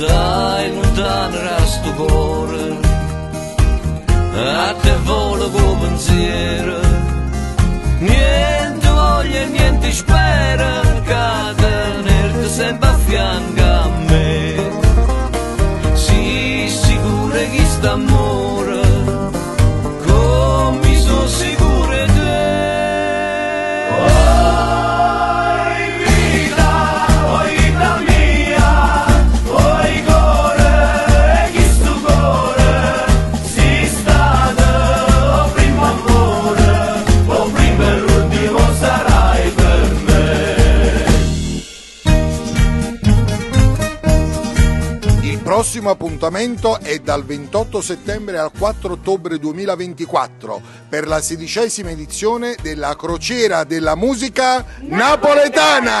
dai lontano sto cuore, a te volo con pensiero, niente voglia e niente spera, che tenerti sempre a fianco a me, sii sicura che st'amore, come mi sono sicura te. Il prossimo appuntamento è dal 28 settembre al 4 ottobre 2024 per la 16ª edizione della Crociera della Musica Napoletana.